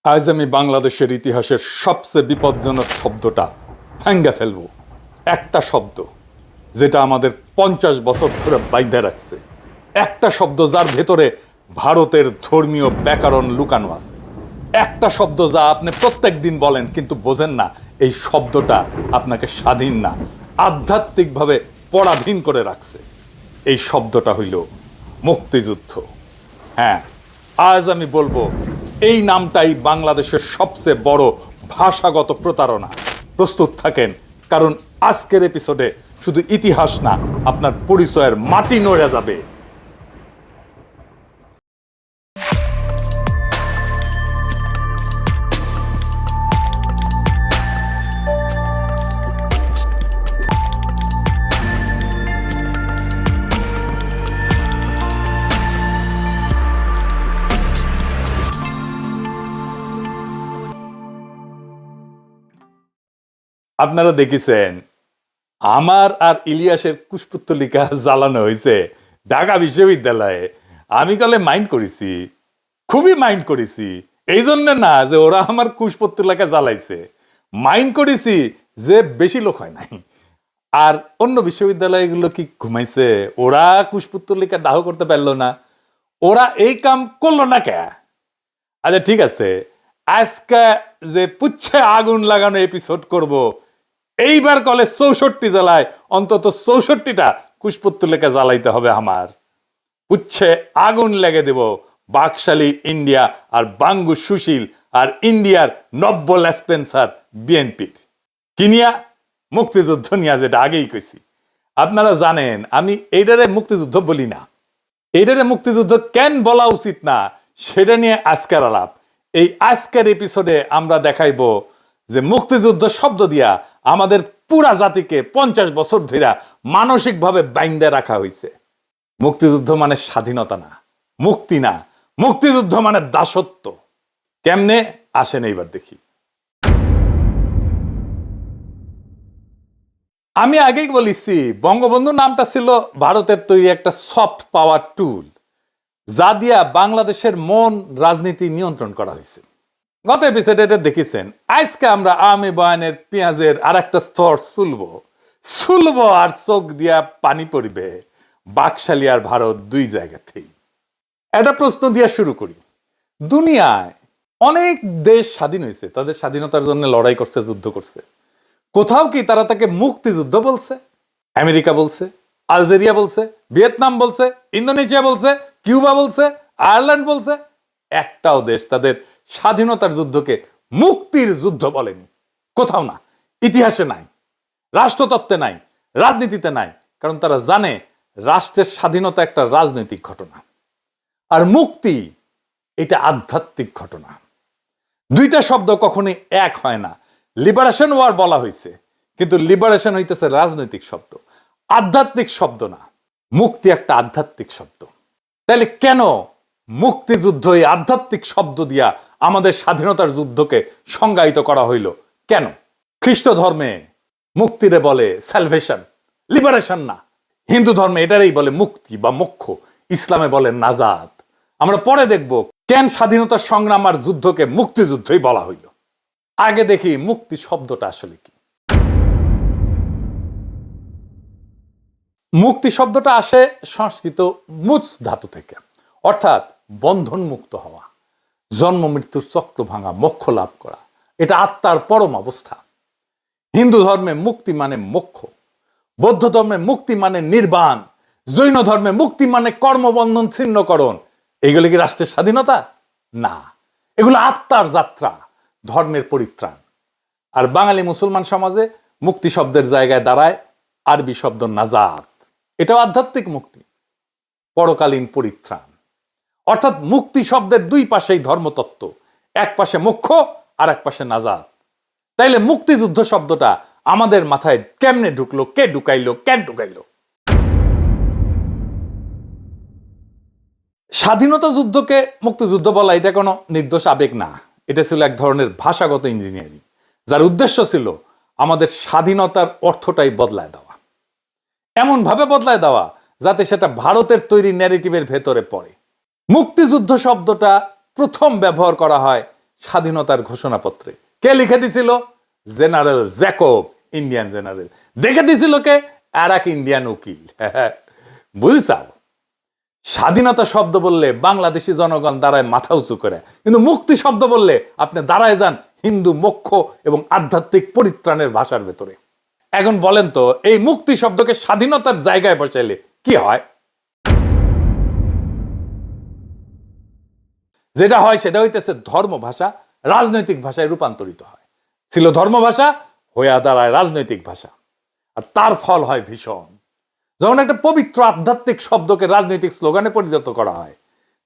আজ আমি বাংলাদেশের ইতিহাসের সবচেয়ে বিপজ্জনক শব্দটা ভাঙ্গা ফেলবো। একটা শব্দ যেটা আমাদের 50 বছর ধরে বাইন্ধে রাখছে, একটা শব্দ যার ভেতরে ভারতের ধর্মীয় ব্যাকরণ লুকানো আছে, একটা শব্দ যা আপনি প্রত্যেক দিন বলেন কিন্তু বোঝেন না এই শব্দটা আপনাকে স্বাধীন না, আধ্যাত্মিকভাবে পরাধীন করে রাখছে। এই শব্দটা হইল মুক্তিযুদ্ধ। হ্যাঁ, আজ আমি বলবো এই নামটাই বাংলাদেশের সবচেয়ে বড় ভাষাগত প্রতারণা। প্রস্তুত থাকেন, কারণ আজকের এপিসোডে শুধু ইতিহাস না, আপনার পরিচয়ের মাটি নড়ে যাবে। আপনারা দেখেছেন আমার আর ইলিয়াসের কুশপুত্তলিকা জ্বালানো হয়েছে ঢাকা বিশ্ববিদ্যালয়ে। আমি কালে মাইন্ড করেছি, খুবই মাইন্ড করেছি। এই জন্য না যে ওরা আমার কুশপুত্তলিকা জ্বালাইছে, মাইন্ড করেছি যে বেশি লোক হয় নাই। আর অন্য বিশ্ববিদ্যালয়গুলো কি ঘুমাইছে? ওরা কুশপুত্তলিকা দাহ করতে পারলো না, ওরা এই কাম করলো না কে? আচ্ছা ঠিক আছে, আজকে যে পুচ্ছে আগুন লাগানো এপিসোড করব, এইবার কলে 64 জেলায় অন্তত 64টা কুশপুত্তলিকা জ্বালাইতে হবে আমার। পুচ্ছে আগুন লেগে দেব বাকশালী ইন্ডিয়া আর বাঙ্গু সুশীল আর ইন্ডিয়ার নব্য লেসপেন্সার বিএনপির কিনিয়া মুক্তিযুদ্ধ নিয়ে, যেটা আগেই কইছি। আপনারা জানেন আমি এইটারে মুক্তিযুদ্ধ বলি না। এইটারে মুক্তিযুদ্ধ কেন বলা উচিত না সেটা নিয়ে আজকের আলাপ। এই আজকের এপিসোডে আমরা দেখাইব যে মুক্তিযুদ্ধ শব্দ দিয়া আমাদের পুরা জাতিকে 50 বছর ধরে মানসিকভাবে বাইন্ধে রাখা হয়েছে। মুক্তিযুদ্ধ মানে স্বাধীনতা না, মুক্তি না, মুক্তিযুদ্ধ মানে দাসত্ব। কেমনে আসেন এইবার দেখি। আমি আগেই বলেছি বঙ্গবন্ধু নামটা ছিল ভারতের তৈরি একটা সফট পাওয়ার টুল, যা দিয়া বাংলাদেশের মন রাজনীতি নিয়ন্ত্রণ করা হয়েছে। গত এপিসোডে এটা দেখেছেন। আজকে আমরা আওয়ামী বয়ানের পেঁয়াজের আর একটা স্তর সুলবো আর চোখ দিয়া পানি পড়বে বাকশালী আর ভারত দুই জায়গাতেই। একটা প্রশ্ন দিয়া শুরু করি। দুনিয়ায় অনেক দেশ স্বাধীন হয়েছে, তাদের স্বাধীনতার জন্য লড়াই করছে, যুদ্ধ করছে। কোথাও কি তারা তাকে মুক্তিযুদ্ধ বলছে? আমেরিকা বলছে, আলজেরিয়া বলছে, ভিয়েতনাম বলছে, ইন্দোনেশিয়া বলছে, কিউবা বলছে, আয়ারল্যান্ড বলছে। একটাও দেশ তাদের স্বাধীনতার যুদ্ধকে মুক্তির যুদ্ধ বলেনি। কোথাও না, ইতিহাসে নাই, রাষ্ট্রতত্ত্বে নাই, রাজনীতিতে নাই। কারণ তারা জানে রাষ্ট্রের স্বাধীনতা একটা রাজনৈতিক ঘটনা, আর মুক্তি এটা আধ্যাত্মিক ঘটনা। দুইটা শব্দ কখনোই এক হয় না। লিবারেশন ওয়ার বলা হয়েছে, কিন্তু লিবারেশন হইতেছে রাজনৈতিক শব্দ, আধ্যাত্মিক শব্দ না। মুক্তি একটা আধ্যাত্মিক শব্দ। তাহলে কেন মুক্তিযুদ্ধ এই আধ্যাত্মিক শব্দ দিয়া আমাদের স্বাধীনতার যুদ্ধকে সংজ্ঞায়িত করা হইল? কেন? খ্রিস্ট ধর্মে মুক্তিরে বলে স্যালভেশন, লিবারেশন না। হিন্দু ধর্মে এটারই বলে মুক্তি বা মোক্ষ, ইসলামে বলে নাজাত। আমরা পরে দেখব কেন স্বাধীনতার সংগ্রাম আর যুদ্ধকে মুক্তিযুদ্ধই বলা হইল। আগে দেখি মুক্তি শব্দটা আসলে কি। মুক্তি শব্দটা আসে সংস্কৃত মুচ ধাতু থেকে, অর্থাৎ বন্ধন মুক্ত হওয়া, জন্ম মৃত্যুর চক্র ভাঙা, মোক্ষ লাভ করা। এটা আত্মার পরম অবস্থা। হিন্দু ধর্মে মুক্তি মানে মোক্ষ, বৌদ্ধ ধর্মে মুক্তি মানে নির্বাণ, জৈন ধর্মে মুক্তি মানে কর্মবন্ধন ছিন্নকরণ। এগুলো কি রাষ্ট্রের স্বাধীনতা? না, এগুলো আত্মার যাত্রা, ধর্মের পরিত্রাণ। আর বাঙালি মুসলমান সমাজে মুক্তি শব্দের জায়গায় দাঁড়ায় আরবি শব্দ নাজাত। এটাও আধ্যাত্মিক মুক্তি, পরকালীন পরিত্রাণ। অর্থাৎ মুক্তি শব্দের দুই পাশেই ধর্মতত্ত্ব, এক পাশে মোক্ষ আর এক পাশে নাজাত। তাইলে মুক্তিযুদ্ধ শব্দটা আমাদের মাথায় কেমনে ঢুকলো, কে ঢুকাইলো, কেন ঢুকাইলো? স্বাধীনতা যুদ্ধকে মুক্তিযুদ্ধ বলা এটা কোনো নির্দোষ আবেগ না। এটা ছিল এক ধরনের ভাষাগত ইঞ্জিনিয়ারিং, যার উদ্দেশ্য ছিল আমাদের স্বাধীনতার অর্থটাই বদলায় দেওয়া, এমন ভাবে বদলায় দেওয়া যাতে সেটা ভারতের তৈরি ন্যারেটিভের ভেতরে পড়ে। মুক্তিযুদ্ধ শব্দটা প্রথম ব্যবহার করা হয় স্বাধীনতার ঘোষণাপত্রে। কে লিখে দিছিল? General Jacob, Indian general. দেখে দিছিল কে? আর এক ইন্ডিয়ান উকিল। বুঝছাও, স্বাধীনতা শব্দ বললে বাংলাদেশি জনগণ দাঁড়ায় মাথা উঁচু করে, কিন্তু মুক্তি শব্দ বললে আপনি দাঁড়ায় যান হিন্দু মোক্ষ এবং আধ্যাত্মিক পরিত্রাণের ভাষার ভেতরে। এখন বলেন তো, এই মুক্তি শব্দকে স্বাধীনতার জায়গায় বসাইলে কি হয়? যেটা হয় সেটা হইতেছে ধর্ম ভাষা রাজনৈতিক ভাষায় রূপান্তরিত হয়। ছিল ধর্ম ভাষা, হইয়া দাঁড়ায় রাজনৈতিক ভাষা, আর তার ফল হয় ভীষণ। যখন একটা পবিত্র আধ্যাত্মিক শব্দকে রাজনৈতিক স্লোগানে পরিণত করা হয়,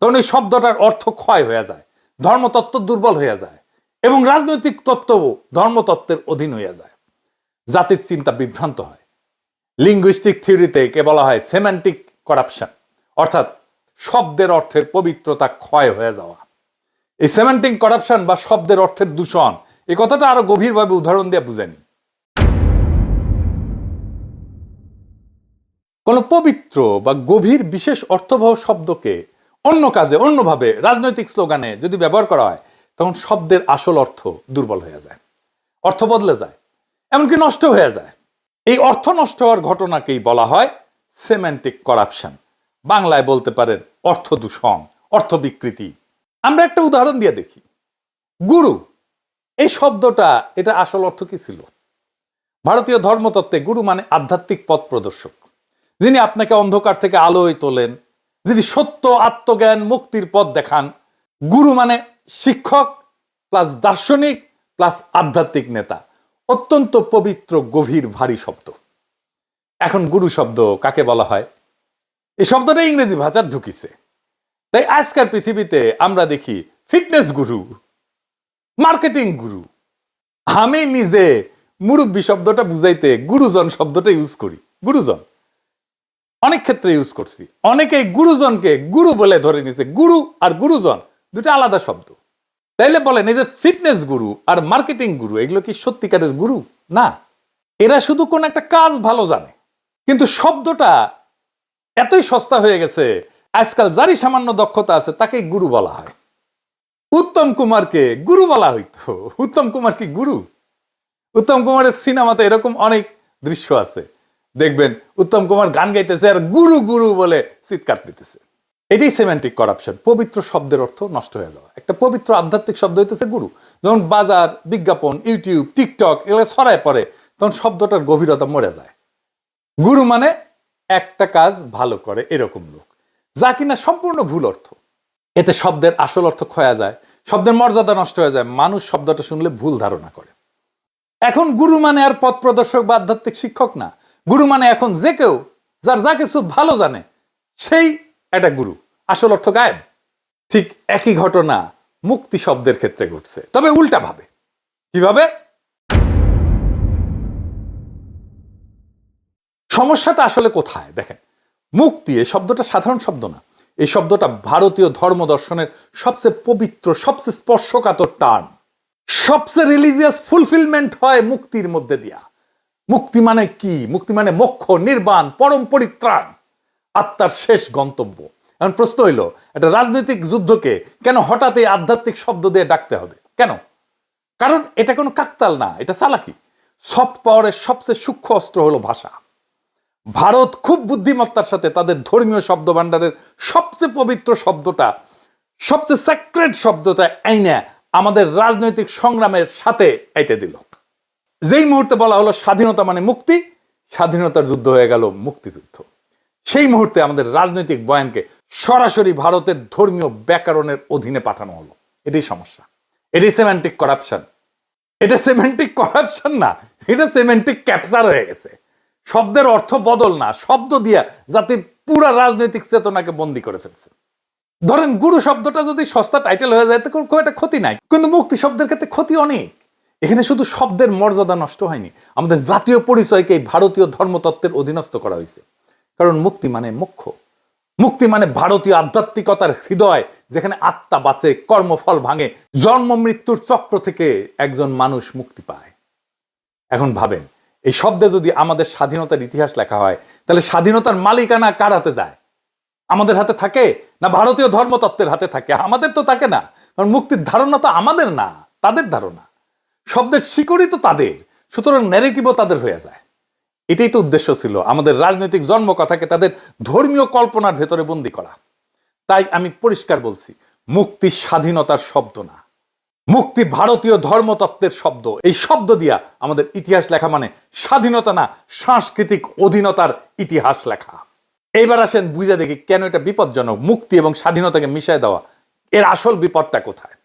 তখন এই শব্দটার অর্থ ক্ষয় হয়ে যায়, ধর্মতত্ত্ব দুর্বল হয়ে যায় এবং রাজনৈতিক তত্ত্বও ধর্মতত্ত্বের অধীন হইয়া যায়। জাতির চিন্তা বিভ্রান্ত হয়। লিঙ্গুইস্টিক থিওরিতে কে বলা হয় সেমান্টিক করাপশন, অর্থাৎ শব্দের অর্থের পবিত্রতা ক্ষয় হয়ে যাওয়া। এই সেমান্টিক করাপশন বা শব্দের অর্থের দূষণ, এই কথাটা আরো গভীরভাবে উদাহরণ দিয়ে বুঝানি। কোন পবিত্র বা গভীর বিশেষ অর্থবহ শব্দকে অন্য কাজে অন্যভাবে রাজনৈতিক স্লোগানে যদি ব্যবহার করা হয়, তখন শব্দের আসল অর্থ দুর্বল হয়ে যায়, অর্থ বদলে যায়, এমনকি নষ্ট হয়ে যায়। এই অর্থ নষ্ট হওয়ার ঘটনাকেই বলা হয় সেমান্টিক করাপশন। বাংলায় বলতে পারেন অর্থ দূষণ, অর্থ বিকৃতি। আমরা একটা উদাহরণ দিয়ে দেখি। গুরু, এই শব্দটা, এটা আসল অর্থ কি ছিল? ভারতীয় ধর্মতত্ত্বে গুরু মানে আধ্যাত্মিক পথ প্রদর্শক, যিনি আপনাকে অন্ধকার থেকে আলোয় তোলেন, যিনি সত্য, আত্মজ্ঞান, মুক্তির পথ দেখান। গুরু মানে শিক্ষক প্লাস দার্শনিক প্লাস আধ্যাত্মিক নেতা। অত্যন্ত পবিত্র, গভীর, ভারী শব্দ। এখন গুরু শব্দ কাকে বলা হয়? এই শব্দটা ইংরেজি ভাষার ঢুকিছে। তাই আজকের পৃথিবীতে আমরা দেখি ফিটনেস গুরু, মার্কেটিং গুরু। আমি নিজে মুরব্বী শব্দটা বুঝাইতে গুরুজন শব্দটা ইউজ করি। গুরুজন অনেক ক্ষেত্রে ইউজ করছি। অনেকেই গুরুজনকে গুরু বলে ধরে নিছে। গুরু আর গুরুজন দুটো আলাদা শব্দ। তাইলে বলেন, এই যে ফিটনেস গুরু আর মার্কেটিং গুরু, এগুলো কি সত্যিকারের গুরু? না, এরা শুধু কোন একটা কাজ ভালো জানে। কিন্তু শব্দটা এতই সস্তা হয়ে গেছে, আজকাল যারই সামান্য দক্ষতা আছে তাকে গুরু বলা হয়। উত্তম কুমারকে গুরু বলা হইতো। উত্তম কুমার কি গুরু? উত্তম কুমারের সিনেমাতে এরকম অনেক দৃশ্য আছে, দেখবেন উত্তম কুমার গান গাইতেছে আর গুরু গুরু বলে চিৎকার দিতেছে। এটাই সেমান্টিক করাপশন, পবিত্র শব্দের অর্থ নষ্ট হয়ে যাওয়া। একটা পবিত্র আধ্যাত্মিক শব্দ হইতেছে গুরু। যখন বাজার, বিজ্ঞাপন, ইউটিউব, টিকটক এগুলো ছড়ায় পড়ে, তখন শব্দটার গভীরতা মরে যায়। গুরু মানে একটা কাজ ভালো করে এরকম লোক, যা কিনা সম্পূর্ণ ভুল অর্থ। এতে শব্দের আসল অর্থ ক্ষয়া যায়, শব্দের মর্যাদা নষ্ট হয়ে যায়, মানুষ শব্দটা শুনলে ভুল ধারণা করে। এখন গুরু মানে আর পথ প্রদর্শক বা আধ্যাত্মিক শিক্ষক না। গুরু মানে এখন যে কেউ যার যা কিছু ভালো জানে, সেই একটা গুরু। আসল অর্থ গায়েব। ঠিক একই ঘটনা মুক্তি শব্দের ক্ষেত্রে ঘটছে, তবে উল্টা ভাবে। কিভাবে? সমস্যাটা আসলে কোথায় দেখেন। মুক্তি এই শব্দটা সাধারণ শব্দ না। এই শব্দটা ভারতীয় ধর্ম দর্শনের সবচেয়ে পবিত্র, সবচেয়ে স্পর্শকাতর টার্ম। সবচেয়ে রিলিজিয়াস ফুলফিলমেন্ট হয় মুক্তির মধ্যে দিয়া। মুক্তি মানে কি? মুক্তি মানে মোক্ষ, নির্বাণ, পরম পরিত্রাণ, আত্মার শেষ গন্তব্য। এখন প্রশ্ন হইল, একটা রাজনৈতিক যুদ্ধকে কেন হঠাৎ এই আধ্যাত্মিক শব্দ দিয়ে ডাকতে হবে? কেন? কারণ এটা কোনো কাকতাল না, এটা চালাকি। সফট পাওয়ারের সবচেয়ে সূক্ষ্ম অস্ত্র হলো ভাষা। ভারত খুব বুদ্ধিমত্তার সাথে তাদের ধর্মীয় শব্দ ভান্ডারের সবচেয়ে পবিত্র শব্দটা, সবচেয়ে স্যাক্রেড শব্দটা আইনা আমাদের রাজনৈতিক সংগ্রামের সাথে এঁটে দিল। যেই মুহূর্তে বলা হলো স্বাধীনতা মানে মুক্তি, স্বাধীনতার যুদ্ধ হয়ে গেল মুক্তিযুদ্ধ। সেই মুহূর্তে আমাদের রাজনৈতিক বয়ানকে সরাসরি ভারতের ধর্মীয় ব্যাকরণের অধীনে পাঠানো হলো। এটাই সমস্যা, এটাই সেমান্টিক করাপশন। এটা সেমান্টিক করাপশন না, এটা সেমান্টিক ক্যাপচার হয়ে গেছে। শব্দের অর্থ বদল না, শব্দ দিয়া জাতির পুরা রাজনৈতিক চেতনাকে বন্দী করে ফেলছে। ধরেন গুরু শব্দটা যদি সস্তা টাইটেল হয়ে যায় তো খুব একটা ক্ষতি নাই, কিন্তু মুক্তি শব্দের ক্ষেত্রে ক্ষতি অনেক। এখানে শুধু শব্দের মর্যাদা নষ্ট হয়নি, আমাদের জাতীয় পরিচয়কে ভারতীয় ধর্মতত্ত্বের অধীনস্থ করা হয়েছে। কারণ মুক্তি মানে মোক্ষ, মুক্তি মানে ভারতীয় আধ্যাত্মিকতার হৃদয়, যেখানে আত্মা বাঁচে, কর্মফল ভাঙে, জন্ম মৃত্যুর চক্র থেকে একজন মানুষ মুক্তি পায়। এখন ভাবেন, এই শব্দে যদি আমাদের স্বাধীনতার ইতিহাস লেখা হয়, তাহলে স্বাধীনতার মালিকানা কার হাতে যায়? আমাদের হাতে থাকে না ভারতীয় ধর্মতত্ত্বের হাতে থাকে? আমাদের তো থাকে না। কারণ মুক্তির ধারণা তো আমাদের না, তাদের ধারণা। শব্দের শিকড়ই তো তাদের, সুতরাং ন্যারেটিভও তাদের হয়ে যায়। এটাই তো উদ্দেশ্য ছিল, আমাদের রাজনৈতিক জন্মকথাকে তাদের ধর্মীয় কল্পনার ভেতরে বন্দী করা। তাই আমি পরিষ্কার বলছি, মুক্তি স্বাধীনতার শব্দ না, মুক্তি ভারতীয় ধর্মতত্ত্বের শব্দ। এই শব্দ দিয়া আমাদের ইতিহাস লেখা মানে স্বাধীনতা না, সাংস্কৃতিক অধীনতার ইতিহাস লেখা। এইবার আসেন বুঝে দেখি কেন এটা বিপজ্জনক, মুক্তি এবং স্বাধীনতাকে মিশায় দেওয়া। এর আসল বিপদটা কোথায়?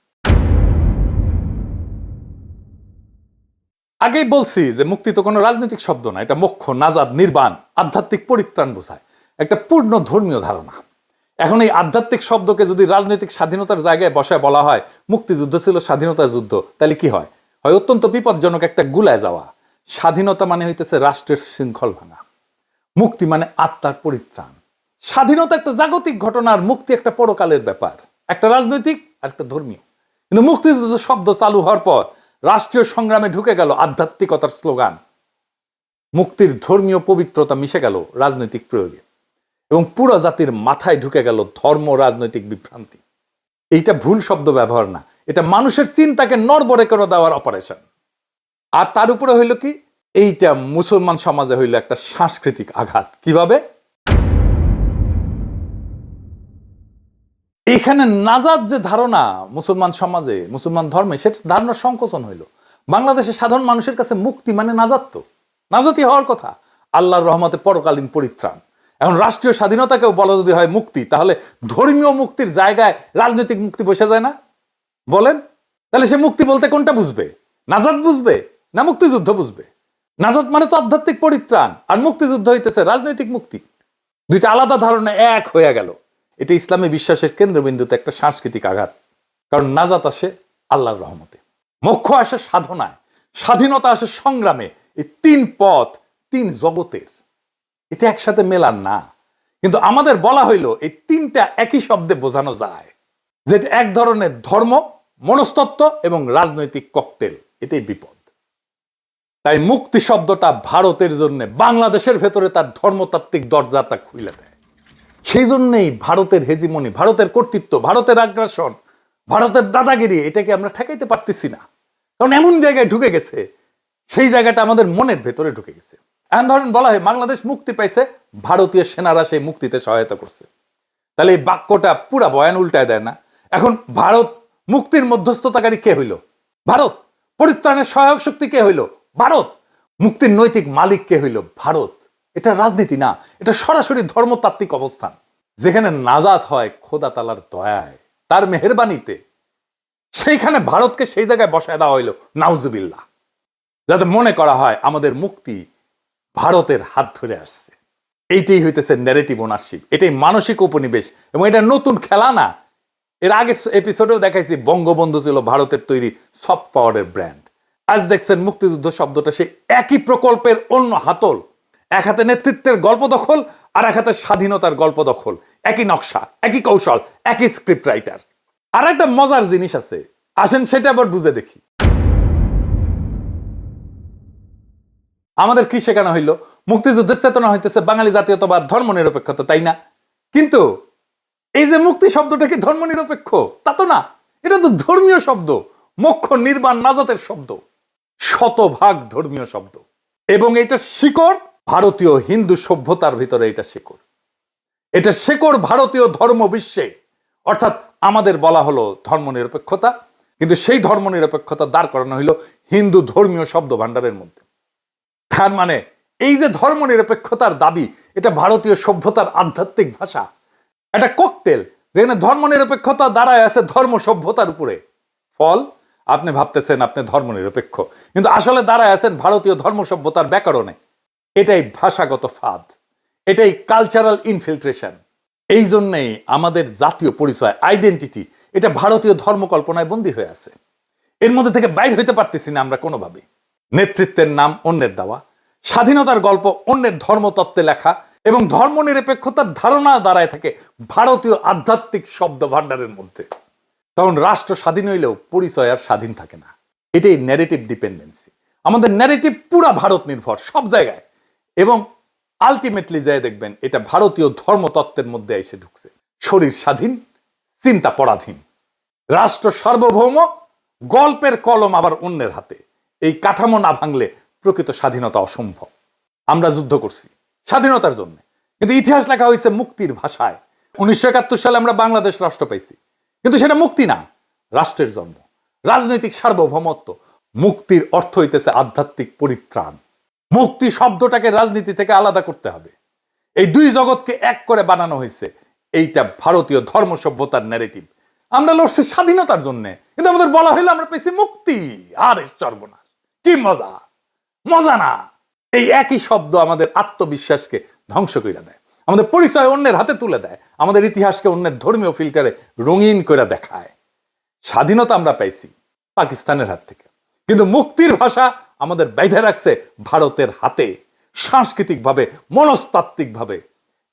আগেই বলছি যে মুক্তি তো কোনো রাজনৈতিক শব্দ না, এটা মোক্ষ, নাজাদ, নির্বাণ, আধ্যাত্মিক পরিত্রাণ বোঝায়, একটা পূর্ণ ধর্মীয় ধারণা। এখন এই আধ্যাত্মিক শব্দকে যদি রাজনৈতিক স্বাধীনতার জায়গায় বসায় বলা হয় মুক্তিযুদ্ধ ছিল স্বাধীনতার যুদ্ধ, তাহলে কি হয়? হয় অত্যন্ত বিপজ্জনক একটা গুলায় যাওয়া। স্বাধীনতা মানে হইতেছে রাষ্ট্রের শৃঙ্খল ভাঙা, মুক্তি মানে আত্মার পরিত্রাণ। স্বাধীনতা একটা জাগতিক ঘটনা, আর মুক্তি একটা পরকালের ব্যাপার, একটা রাজনৈতিক আর একটা ধর্মীয়। কিন্তু মুক্তিযুদ্ধ শব্দ চালু হওয়ার পর রাষ্ট্রীয় সংগ্রামে ঢুকে গেল আধ্যাত্মিকতার স্লোগান, মুক্তির ধর্মীয় পবিত্রতা মিশে গেল রাজনৈতিক প্রয়োগে, এবং পুরো জাতির মাথায় ঢুকে গেল ধর্ম রাজনৈতিক বিভ্রান্তি। এইটা ভুল শব্দ ব্যবহার না, এটা মানুষের চিন্তাকে নড়বড়ে করে দেওয়ার অপারেশন। আর তার উপরে হইল কি, এইটা মুসলমান সমাজে হইল একটা সাংস্কৃতিক আঘাত। কিভাবে? এখানে নাজাত যে ধারণা মুসলমান সমাজে, মুসলমান ধর্মে, সেটা ধারণার সংকোচন হইল। বাংলাদেশের সাধারণ মানুষের কাছে মুক্তি মানে নাজাত, তো নাজাতি হওয়ার কথা, আল্লাহর রহমতে পরকালীন পরিত্রাণ। এখন রাষ্ট্রীয় স্বাধীনতাকেও বলা যদি হয় মুক্তি, তাহলে ধর্মীয় মুক্তির জায়গায় রাজনৈতিক মুক্তি বসে যায় না? বলেন, তাহলে সে মুক্তি বলতে কোনটা বুঝবে? নাজাত বুঝবে না মুক্তিযুদ্ধ বুঝবে? নাজাত মানে তো আধ্যাত্মিক পরিত্রাণ, আর মুক্তিযুদ্ধ হইতেছে রাজনৈতিক মুক্তি। দুইটা আলাদা ধারণা এক হয়ে গেল। এটা ইসলামী বিশ্বাসের কেন্দ্রবিন্দুতে একটা সাংস্কৃতিক আঘাত। কারণ নাজাত আসে আল্লাহর রহমতে, মোক্ষ আসে সাধনায়, স্বাধীনতা আসে সংগ্রামে। এই তিন পথ তিন জগতের, এটা একসাথে মেলান না। কিন্তু আমাদের বলা হইল এই তিনটা একই শব্দে বোঝানো যায়, যে এক ধরনের ধর্ম, মনস্তত্ত্ব এবং রাজনৈতিক ককটেল। এটাই বিপদ। তাই মুক্তি শব্দটা ভারতের জন্য বাংলাদেশের ভেতরে তার ধর্মতাত্ত্বিক দরজাটা খুলে দেয়। সেই জন্যই ভারতের হেজিমনি, ভারতের কর্তৃত্ব, ভারতের আগ্রাসন, ভারতের দাদাগিরি, এটাকে আমরা ঠেকাইতে পারতেছি না। কারণ এমন জায়গায় ঢুকে গেছে, সেই জায়গাটা আমাদের মনের ভেতরে ঢুকে গেছে। এমন ধরেন বলা হয় বাংলাদেশ মুক্তি পাইছে, ভারতীয় সেনারা সেই মুক্তিতে সহায়তা করছে। তাহলে এই বাক্যটা পুরা বয়ান উল্টায় দেয় না? এখন ভারত মুক্তির মধ্যস্থতাকারী কে হইল? ভারত। পরিত্রাণের সহায়ক শক্তি কে হইল? ভারত। মুক্তির নৈতিক মালিক কে হইল? ভারত। এটা রাজনীতি না, এটা সরাসরি ধর্মতাত্ত্বিক অবস্থান, যেখানে নাজাত হয় খোদা তাআলার দয়ায়, তার মেহেরবানিতে। সেইখানে ভারতকে সেই জায়গায় বসায় দেওয়া হইল, নাউজুবিল্লাহ, যাতে মনে করা হয় আমাদের মুক্তি ভারতের হাত ধরে আসছে। এইটাই হইতেছে ন্যারেটিভ ওনারশিপ, এটাই মানসিক উপনিবেশ, এবং এটা নতুন খেলা না। এর আগে এপিসোডেও দেখাইছি বঙ্গবন্ধু ছিল ভারতের তৈরি সফট পাওয়ারের ব্র্যান্ড। আজ দেখছেন মুক্তিযুদ্ধ শব্দটা সেই একই প্রকল্পের অন্য হাতল। এক হাতে নেতৃত্বের গল্প দখল, আর এক হাতে স্বাধীনতার গল্প দখল। একই নকশা, একই কৌশল, একই স্ক্রিপ্ট রাইটার। আর একটা মজার জিনিস আছে, আসেন সেটা আবার বুঝে দেখি। আমাদের কি শেখানো হইল? মুক্তিযুদ্ধের চেতনা হইতেছে বাঙালি জাতীয়তাবাদ, ধর্ম নিরপেক্ষতা, তাই না? কিন্তু এই যে মুক্তি শব্দটা কি ধর্ম নিরপেক্ষ? তা তো না, এটা তো ধর্মীয় শব্দ, মোক্ষ, নির্বাণ, নাজাতের শব্দ, শতভাগ ধর্মীয় শব্দ। এবং এটা শিকড় ভারতীয় হিন্দু সভ্যতার ভিতরে, এটা শিকড়, এটা শিকড় ভারতীয় ধর্ম বিশ্বে। অর্থাৎ আমাদের বলা হলো ধর্ম নিরপেক্ষতা, কিন্তু সেই ধর্ম নিরপেক্ষতা দাঁড় করানো হইল হিন্দু ধর্মীয় শব্দ ভান্ডারের মধ্যে। তার মানে এই যে ধর্ম নিরপেক্ষতার দাবি, এটা ভারতীয় সভ্যতার আধ্যাত্মিক ভাষা, একটা ককটেল, যেখানে ধর্ম নিরপেক্ষতা দাঁড়ায় আছে ধর্ম সভ্যতার উপরে। ফল, আপনি ভাবতেছেন আপনি ধর্ম নিরপেক্ষ, কিন্তু আসলে দাঁড়ায় আছেন ভারতীয় ধর্ম সভ্যতার ব্যাকরণে। এটাই ভাষাগত ফাঁদ, এটাই কালচারাল ইনফিল্ট্রেশন। এই জন্যেই আমাদের জাতীয় পরিচয়, আইডেন্টিটি, এটা ভারতীয় ধর্মকল্পনায় বন্দী হয়ে আছে। এর মধ্যে থেকে বাইর হইতে পারতেছি না আমরা কোনোভাবে। নেতৃত্বের নাম অন্যের দেওয়া, স্বাধীনতার গল্প অন্যের ধর্মতত্ত্বে লেখা, এবং ধর্ম নিরপেক্ষতার ধারণা দাঁড়ায় থাকে ভারতীয় আধ্যাত্মিক শব্দ ভান্ডারের মধ্যে। তখন রাষ্ট্র স্বাধীন হইলেও পরিচয় আর স্বাধীন থাকে না। এটাই ন্যারেটিভ ডিপেন্ডেন্সি। আমাদের ন্যারেটিভ পুরা ভারত নির্ভর সব জায়গায়, এবং আলটিমেটলি যায় দেখবেন এটা ভারতীয় ধর্মতত্ত্বের মধ্যে এসে ঢুকছে। শরীর স্বাধীন, চিন্তা পরাধীন। রাষ্ট্র সার্বভৌম, গল্পের কলম আবার অন্যের হাতে। এই কাঠামো না ভাঙলে প্রকৃত স্বাধীনতা অসম্ভব। আমরা যুদ্ধ করছি স্বাধীনতার জন্য, কিন্তু ইতিহাস লেখা হয়েছে মুক্তির ভাষায়। 1971 সালে আমরা বাংলাদেশ রাষ্ট্র পাইছি, কিন্তু সেটা মুক্তি না, রাষ্ট্রের জন্ম, রাজনৈতিক সার্বভৌমত্ব। মুক্তির অর্থ হইতেছে আধ্যাত্মিক পরিত্রাণ। মুক্তি শব্দটাকে রাজনীতি থেকে আলাদা করতে হবে। এই দুই জগৎকে এক করে বানানো হয়েছে। এইটা ভারতীয় ধর্ম সভ্যতার ন্যারেটিভ। আমরা লড়ছি স্বাধীনতার জন্য, কিন্তু আমাদের বলা হইলো আমরা পেয়েছি মুক্তি। আর সর্বনাশ, কি মজা! মজা না। এই একই শব্দ আমাদের আত্মবিশ্বাসকে ধ্বংস করে দেয়, আমাদের পরিচয় অন্যের হাতে তুলে দেয়, আমাদের ইতিহাসকে অন্যের ধর্মীয় ফিল্টারে রঙিন করে দেখায়। স্বাধীনতা আমরা পাইছি পাকিস্তানের হাত থেকে, কিন্তু মুক্তির ভাষা আমাদের বেঁধে রাখছে ভারতের হাতে। সাংস্কৃতিক ভাবে, মনস্তাত্ত্বিক ভাবে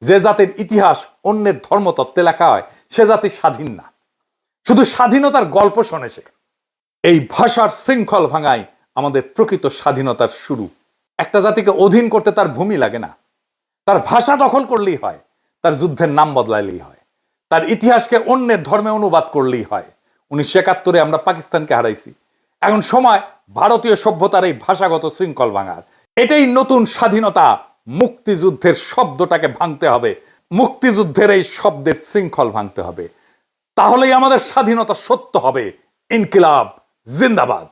যে জাতির ইতিহাস অন্যের ধর্মতত্ত্বে লেখা হয়, সে জাতি স্বাধীন না, শুধু স্বাধীনতার গল্প শোনে সে। এই ভাষার শৃঙ্খল ভাঙাই আমাদের প্রকৃত স্বাধীনতার শুরু। একটা জাতিকে অধীন করতে তার ভূমি লাগে না, তার ভাষা দখল করলেই হয়, তার যুদ্ধের নাম বদলাইলেই হয়, তার ইতিহাসকে অন্যের ধর্মে অনুবাদ করলেই হয়। 1971 আমরা পাকিস্তানকে হারাইছি। এখন সময় ভারতীয় সভ্যতার এই ভাষাগত শৃঙ্খল ভাঙার। এটাই নতুন স্বাধীনতা। মুক্তিযুদ্ধের শব্দটাকে ভাঙতে হবে, মুক্তিযুদ্ধের এই শব্দের শৃঙ্খল ভাঙতে হবে, তাহলেই আমাদের স্বাধীনতা সত্য হবে। ইনকিলাব জিন্দাবাদ।